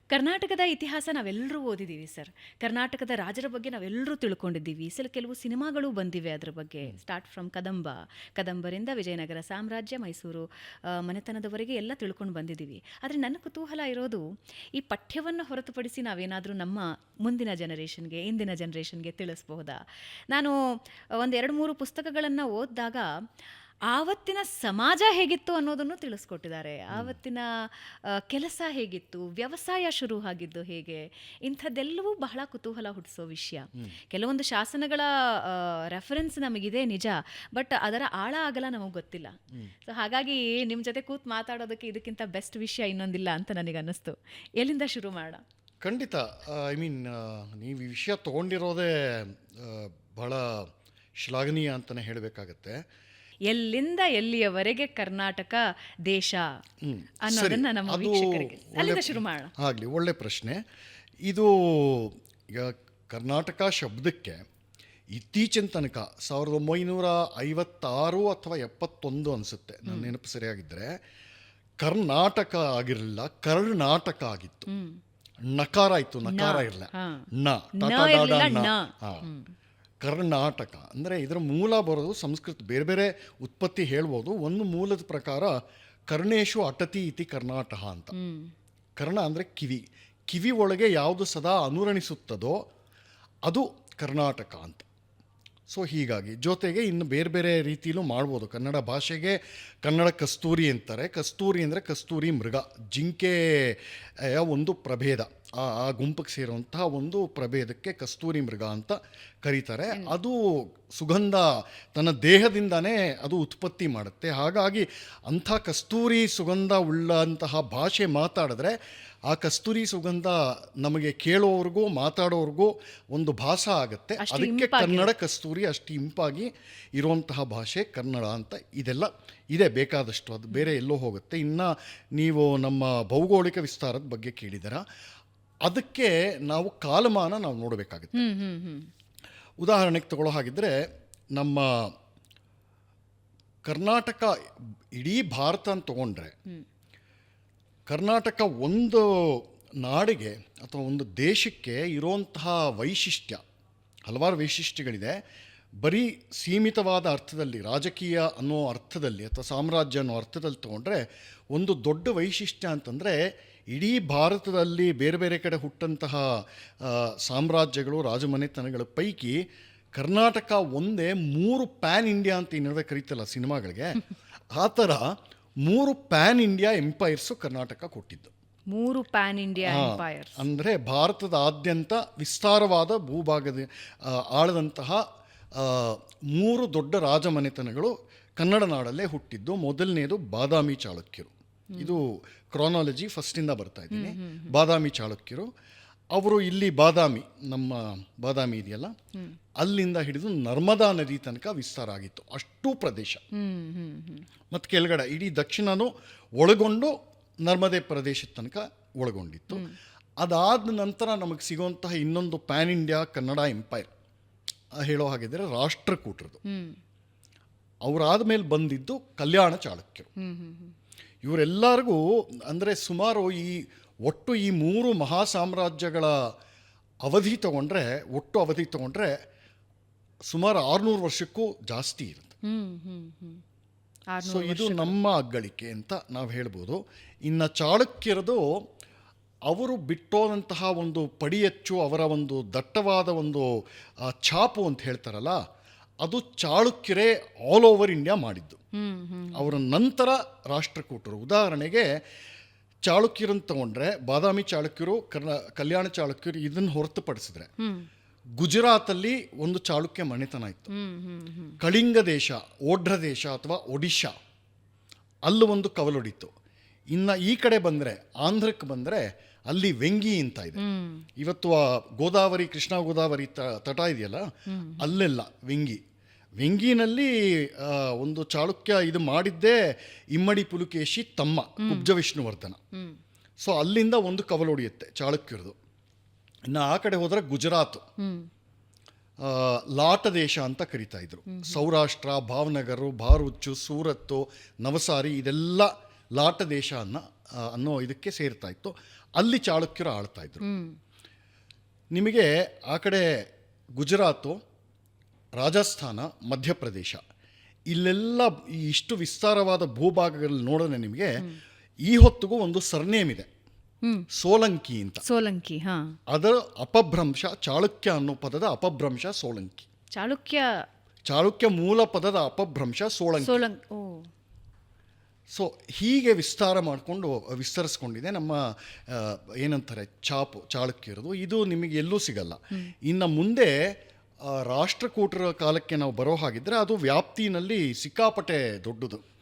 ಕರ್ನಾಟಕದ ಇತಿಹಾಸ ನಾವೆಲ್ಲರೂ ಓದಿದ್ದೀವಿ ಸರ್. ಕರ್ನಾಟಕದ ರಾಜರ ಬಗ್ಗೆ ನಾವೆಲ್ಲರೂ ತಿಳ್ಕೊಂಡಿದ್ದೀವಿ. ಕೆಲವು ಸಿನಿಮಾಗಳು ಬಂದಿವೆ ಅದರ ಬಗ್ಗೆ. ಸ್ಟಾರ್ಟ್ ಫ್ರಮ್ ಕದಂಬರಿಂದ ವಿಜಯನಗರ ಸಾಮ್ರಾಜ್ಯ, ಮೈಸೂರು ಮನೆತನದವರೆಗೆ ಎಲ್ಲ ತಿಳ್ಕೊಂಡು ಬಂದಿದ್ದೀವಿ. ಆದರೆ ನನ್ನ ಕುತೂಹಲ ಇರೋದು, ಈ ಪಠ್ಯವನ್ನು ಹೊರತುಪಡಿಸಿ ನಾವೇನಾದರೂ ನಮ್ಮ ಮುಂದಿನ ಜನರೇಷನ್ಗೆ, ಇಂದಿನ ಜನರೇಷನ್ಗೆ ತಿಳಿಸ್ಬಹುದಾ? ನಾನು ಒಂದು 2-3 ಪುಸ್ತಕಗಳನ್ನು ಓದಿದಾಗ ಆವತ್ತಿನ ಸಮಾಜ ಹೇಗಿತ್ತು ಅನ್ನೋದನ್ನು ತಿಳಿಸ್ಕೊಟ್ಟಿದ್ದಾರೆ. ಆವತ್ತಿನ ಕೆಲಸ ಹೇಗಿತ್ತು, ವ್ಯವಸಾಯ ಶುರು ಆಗಿದ್ದು ಹೇಗೆ, ಇಂಥದ್ದೆಲ್ಲವೂ ಬಹಳ ಕುತೂಹಲ ಹುಟ್ಟಿಸೋ ವಿಷಯ. ಕೆಲವೊಂದು ಶಾಸನಗಳ ರೆಫರೆನ್ಸ್ ನಮಗಿದೆ ನಿಜ, ಬಟ್ ಅದರ ಆಳ ಆಗಲ ನಮಗೆ ಗೊತ್ತಿಲ್ಲ. ಸೊ ಹಾಗಾಗಿ ನಿಮ್ಮ ಜೊತೆ ಕೂತ್ ಮಾತಾಡೋದಕ್ಕೆ ಇದಕ್ಕಿಂತ ಬೆಸ್ಟ್ ವಿಷಯ ಇನ್ನೊಂದಿಲ್ಲ ಅಂತ ನನಗೆ ಅನ್ನಿಸ್ತು. ಎಲ್ಲಿಂದ ಶುರು ಮಾಡೋಣ? ಖಂಡಿತ. ಐ ಮೀನ್, ನೀವು ಈ ವಿಷಯ ತೊಗೊಂಡಿರೋದೇ ಬಹಳ ಶ್ಲಾಘನೀಯ ಅಂತಲೇ ಹೇಳಬೇಕಾಗತ್ತೆ. ಎಲ್ಲಿಂದ ಎಲ್ಲಿಯವರೆಗೆ ಕರ್ನಾಟಕ ದೇಶ ಅನ್ನೋದನ್ನ ನಮ್ಮ ವೀಕ್ಷಕರಿಗೆ ಅಲ್ಲಿಂದ ಶುರು ಮಾಡೋಣ. ಆಗಲಿ, ಒಳ್ಳೆ ಪ್ರಶ್ನೆ ಇದು. ಈಗ ಕರ್ನಾಟಕ ಶಬ್ದಕ್ಕೆ ಇತ್ತೀಚಿನ ತನಕ 1956 ಅಥವಾ 71 ಅನಿಸುತ್ತೆ, ನನ್ನ ನೆನಪು ಸರಿಯಾಗಿದ್ದರೆ, ಕರ್ನಾಟಕ ಆಗಿರಲಿಲ್ಲ, ಕರ್ನಾಟಕ ಆಗಿತ್ತು. ನಕಾರ ಇತ್ತು, ನಕಾರ ಇರಲ್ಲ, ಕರ್ನಾಟಕ ಅಂದರೆ ಇದರ ಮೂಲ ಬರೋದು ಸಂಸ್ಕೃತ. ಬೇರೆ ಬೇರೆ ಉತ್ಪತ್ತಿ ಹೇಳ್ಬೋದು. ಒಂದು ಮೂಲದ ಪ್ರಕಾರ ಕರ್ಣೇಶು ಅಟತಿ ಇತಿ ಕರ್ನಾಟಕ ಅಂತ. ಕರ್ಣ ಅಂದರೆ ಕಿವಿ, ಕಿವಿ ಒಳಗೆ ಯಾವುದು ಸದಾ ಅನುರಣಿಸುತ್ತದೋ ಅದು ಕರ್ನಾಟಕ ಅಂತ. ಸೊ ಹೀಗಾಗಿ ಜೊತೆಗೆ ಇನ್ನು ಬೇರೆ ಬೇರೆ ರೀತಿಯಲ್ಲೂ ಮಾಡ್ಬೋದು. ಕನ್ನಡ ಭಾಷೆಗೆ ಕನ್ನಡ ಕಸ್ತೂರಿ ಅಂತಾರೆ. ಕಸ್ತೂರಿ ಅಂದರೆ ಕಸ್ತೂರಿ ಮೃಗ, ಜಿಂಕೆಯ ಒಂದು ಪ್ರಭೇದ. ಆ ಗುಂಪಿಗೆ ಸೇರುವಂತಹ ಒಂದು ಪ್ರಭೇದಕ್ಕೆ ಕಸ್ತೂರಿ ಮೃಗ ಅಂತ ಕರೀತಾರೆ. ಅದು ಸುಗಂಧ ತನ್ನ ದೇಹದಿಂದನೇ ಅದು ಉತ್ಪತ್ತಿ ಮಾಡುತ್ತೆ. ಹಾಗಾಗಿ ಅಂಥ ಕಸ್ತೂರಿ ಸುಗಂಧ ಉಳ್ಳಂತಹ ಭಾಷೆ ಮಾತಾಡಿದ್ರೆ ಆ ಕಸ್ತೂರಿ ಸುಗಂಧ ನಮಗೆ ಕೇಳೋವ್ರಿಗೂ ಮಾತಾಡೋವ್ರಿಗೂ ಒಂದು ಭಾಸ ಆಗುತ್ತೆ. ಅದಕ್ಕೆ ಕನ್ನಡ ಕಸ್ತೂರಿ, ಅಷ್ಟು ಇಂಪಾಗಿ ಇರುವಂತಹ ಭಾಷೆ ಕನ್ನಡ ಅಂತ. ಇದೆಲ್ಲ ಇದೆ ಬೇಕಾದಷ್ಟು, ಅದು ಬೇರೆ ಎಲ್ಲೋ ಹೋಗುತ್ತೆ. ಇನ್ನು ನೀವು ನಮ್ಮ ಭೌಗೋಳಿಕ ವಿಸ್ತಾರದ ಬಗ್ಗೆ ಕೇಳಿದ್ದೀರಾ, ಅದಕ್ಕೆ ನಾವು ಕಾಲಮಾನ ನಾವು ನೋಡಬೇಕಾಗುತ್ತೆ. ಉದಾಹರಣೆಗೆ ತಗೊಳ್ಳೋ ಹಾಗಿದ್ರೆ, ನಮ್ಮ ಕರ್ನಾಟಕ ಇಡೀ ಭಾರತ ಅಂತ ತಗೊಂಡ್ರೆ, ಕರ್ನಾಟಕ ಒಂದು ನಾಡಿಗೆ ಅಥವಾ ಒಂದು ದೇಶಕ್ಕೆ ಇರುವಂತಹ ವೈಶಿಷ್ಟ್ಯ, ಹಲವಾರು ವೈಶಿಷ್ಟ್ಯಗಳಿದೆ. ಬರೀ ಸೀಮಿತವಾದ ಅರ್ಥದಲ್ಲಿ, ರಾಜಕೀಯ ಅನ್ನೋ ಅರ್ಥದಲ್ಲಿ ಅಥವಾ ಸಾಮ್ರಾಜ್ಯ ಅನ್ನೋ ಅರ್ಥದಲ್ಲಿ ತಗೊಂಡ್ರೆ, ಒಂದು ದೊಡ್ಡ ವೈಶಿಷ್ಟ್ಯ ಅಂತಂದರೆ, ಇಡೀ ಭಾರತದಲ್ಲಿ ಬೇರೆ ಬೇರೆ ಕಡೆ ಹುಟ್ಟಂತಹ ಸಾಮ್ರಾಜ್ಯಗಳು, ರಾಜಮನೆತನಗಳ ಪೈಕಿ ಕರ್ನಾಟಕ ಒಂದೇ 3 ಪ್ಯಾನ್ ಇಂಡಿಯಾ ಅಂತ ಏನಾದ್ರೆ ಕರೀತಲ್ಲ ಸಿನಿಮಾಗಳಿಗೆ, ಆ ಥರ 3 ಪ್ಯಾನ್ ಇಂಡಿಯಾ ಎಂಪೈರ್ಸು ಕರ್ನಾಟಕ ಕೊಟ್ಟಿದ್ದು. 3 ಪ್ಯಾನ್ ಇಂಡಿಯಾ ಎಂಪೈರ್ಸ್ ಅಂದರೆ ಭಾರತದಾದ್ಯಂತ ವಿಸ್ತಾರವಾದ ಭೂಭಾಗದ ಆಳದಂತಹ 3 ದೊಡ್ಡ ರಾಜಮನೆತನಗಳು ಕನ್ನಡ ನಾಡಲ್ಲೇ ಹುಟ್ಟಿದ್ದು. ಮೊದಲನೇದು ಬಾದಾಮಿ ಚಾಳುಕ್ಯರು. ಇದು ಕ್ರಾನಾಲಜಿ ಫಸ್ಟಿಂದ ಬರ್ತಾ ಇದ್ದೀನಿ. ಬಾದಾಮಿ ಚಾಳುಕ್ಯರು ಅವರು ಇಲ್ಲಿ ಬಾದಾಮಿ, ನಮ್ಮ ಬಾದಾಮಿ ಇದೆಯಲ್ಲ, ಅಲ್ಲಿಂದ ಹಿಡಿದು ನರ್ಮದಾ ನದಿ ತನಕ ವಿಸ್ತಾರ ಆಗಿತ್ತು ಅಷ್ಟೂ ಪ್ರದೇಶ. ಮತ್ತು ಕೆಳಗಡೆ ಇಡೀ ದಕ್ಷಿಣನೂ ಒಳಗೊಂಡು ನರ್ಮದೆ ಪ್ರದೇಶದ ತನಕ ಒಳಗೊಂಡಿತ್ತು. ಅದಾದ ನಂತರ ನಮಗೆ ಸಿಗುವಂತಹ ಇನ್ನೊಂದು ಪ್ಯಾನ್ ಇಂಡಿಯಾ ಕನ್ನಡ ಎಂಪೈರ್ ಹೇಳೋ ಹಾಗಿದ್ರೆ ರಾಷ್ಟ್ರಕೂಟರದು. ಅವರಾದ ಮೇಲೆ ಬಂದಿದ್ದು ಕಲ್ಯಾಣ ಚಾಳುಕ್ಯರು. ಇವರೆಲ್ಲರಿಗೂ ಅಂದರೆ ಸುಮಾರು ಒಟ್ಟು ಈ 3 ಮಹಾ ಸಾಮ್ರಾಜ್ಯಗಳ ಅವಧಿ ತಗೊಂಡ್ರೆ, ಒಟ್ಟು ಅವಧಿ ತಗೊಂಡ್ರೆ ಸುಮಾರು 600 ವರ್ಷಕ್ಕೂ ಜಾಸ್ತಿ ಇರುತ್ತೆ. ಸೊ ಇದು ನಮ್ಮ ಅಗ್ಗಳಿಕೆ ಅಂತ ನಾವು ಹೇಳ್ಬೋದು. ಇನ್ನು ಚಾಳುಕ್ಯರದು, ಅವರು ಬಿಟ್ಟೋದಂತಹ ಒಂದು ಪಡಿಯಚ್ಚು, ಅವರ ಒಂದು ದಟ್ಟವಾದ ಒಂದು ಛಾಪು ಅಂತ ಹೇಳ್ತಾರಲ್ಲ, ಅದು ಚಾಳುಕ್ಯರೇ ಆಲ್ ಓವರ್ ಇಂಡಿಯಾ ಮಾಡಿದ್ದು. ಅವರ ನಂತರ ರಾಷ್ಟ್ರಕೂಟರು. ಉದಾಹರಣೆಗೆ ಚಾಳುಕ್ಯರನ್ನು ತಗೊಂಡ್ರೆ, ಬಾದಾಮಿ ಚಾಳುಕ್ಯರು, ಕಲ್ಯಾಣ ಚಾಳುಕ್ಯರು, ಇದನ್ನು ಹೊರತುಪಡಿಸಿದ್ರೆ ಗುಜರಾತಲ್ಲಿ ಒಂದು ಚಾಳುಕ್ಯ ಮನೆತನ ಇತ್ತು. ಕಳಿಂಗ ದೇಶ, ಓಢ್ರ ದೇಶ ಅಥವಾ ಒಡಿಶಾ, ಅಲ್ಲೂ ಒಂದು ಕವಲೊಡಿತ್ತು. ಇನ್ನು ಈ ಕಡೆ ಬಂದರೆ, ಆಂಧ್ರಕ್ಕೆ ಬಂದರೆ, ಅಲ್ಲಿ ವೆಂಗಿ ಅಂತ ಇದೆ. ಇವತ್ತು ಆ ಗೋದಾವರಿ, ಕೃಷ್ಣಾ ಗೋದಾವರಿ ತಟ ಇದೆಯಲ್ಲ, ಅಲ್ಲೆಲ್ಲ ವೆಂಗಿನಲ್ಲಿ ಒಂದು ಚಾಳುಕ್ಯ ಇದು ಮಾಡಿದ್ದೇ ಇಮ್ಮಡಿ ಪುಲಕೇಶಿ ತಮ್ಮ ಕುಬ್ಜ ವಿಷ್ಣುವರ್ಧನ. ಸೊ ಅಲ್ಲಿಂದ ಒಂದು ಕವಲೊಡಿಯುತ್ತೆ ಚಾಳುಕ್ಯರದು. ಇನ್ನು ಆ ಕಡೆ ಹೋದರೆ ಗುಜರಾತ್, ಲಾಟ ದೇಶ ಅಂತ ಕರಿತಾ ಇದ್ರು. ಸೌರಾಷ್ಟ್ರ, ಭಾವನಗರ, ಭಾರೂಚು, ಸೂರತ್ತು, ನವಸಾರಿ, ಇದೆಲ್ಲ ಲಾಟ ದೇಶ ಅನ್ನೋ ಇದಕ್ಕೆ ಸೇರ್ತಾ ಇತ್ತು. ಅಲ್ಲಿ ಚಾಳುಕ್ಯರು ಆಳ್ತಾ ಇದ್ರು. ಹ್ಮ್. ನಿಮಗೆ ಆ ಕಡೆ ಗುಜರಾತು, ರಾಜಸ್ಥಾನ, ಮಧ್ಯಪ್ರದೇಶ ಇಲ್ಲೆಲ್ಲ ಈ ಇಷ್ಟು ವಿಸ್ತಾರವಾದ ಭೂಭಾಗಗಳಲ್ಲಿ ನೋಡಿದ್ರೆ ನಿಮಗೆ ಈ ಹೊತ್ತಿಗೂ ಒಂದು ಸರ್ನೇಮ್ ಇದೆ, ಹ್ಮ್. ಸೋಲಂಕಿ ಅಂತ. ಸೋಲಂಕಿ. ಹಾ. ಅದರ ಅಪಭ್ರಂಶ, ಚಾಳುಕ್ಯ ಅನ್ನೋ ಪದದ ಅಪಭ್ರಂಶ ಸೋಲಂಕಿ. ಚಾಳುಕ್ಯ ಮೂಲ ಪದದ ಅಪಭ್ರಂಶ ಸೋಳಂಕಿ. ಓ. ಸೊ ಹೀಗೆ ವಿಸ್ತರಿಸ್ಕೊಂಡಿದೆ ನಮ್ಮ ಏನಂತಾರೆ ಚಾಳುಕ್ಯರದು. ಇದು ನಿಮಗೆ ಎಲ್ಲೂ ಸಿಗಲ್ಲ. ಇನ್ನು ಮುಂದೆ ರಾಷ್ಟ್ರಕೂಟರ ಕಾಲಕ್ಕೆ ನಾವು ಬರೋ ಹಾಗಿದ್ರೆ ಅದು ವ್ಯಾಪ್ತಿನಲ್ಲಿ ಸಿಕ್ಕಾಪಟ್ಟೆ ದೊಡ್ಡದು.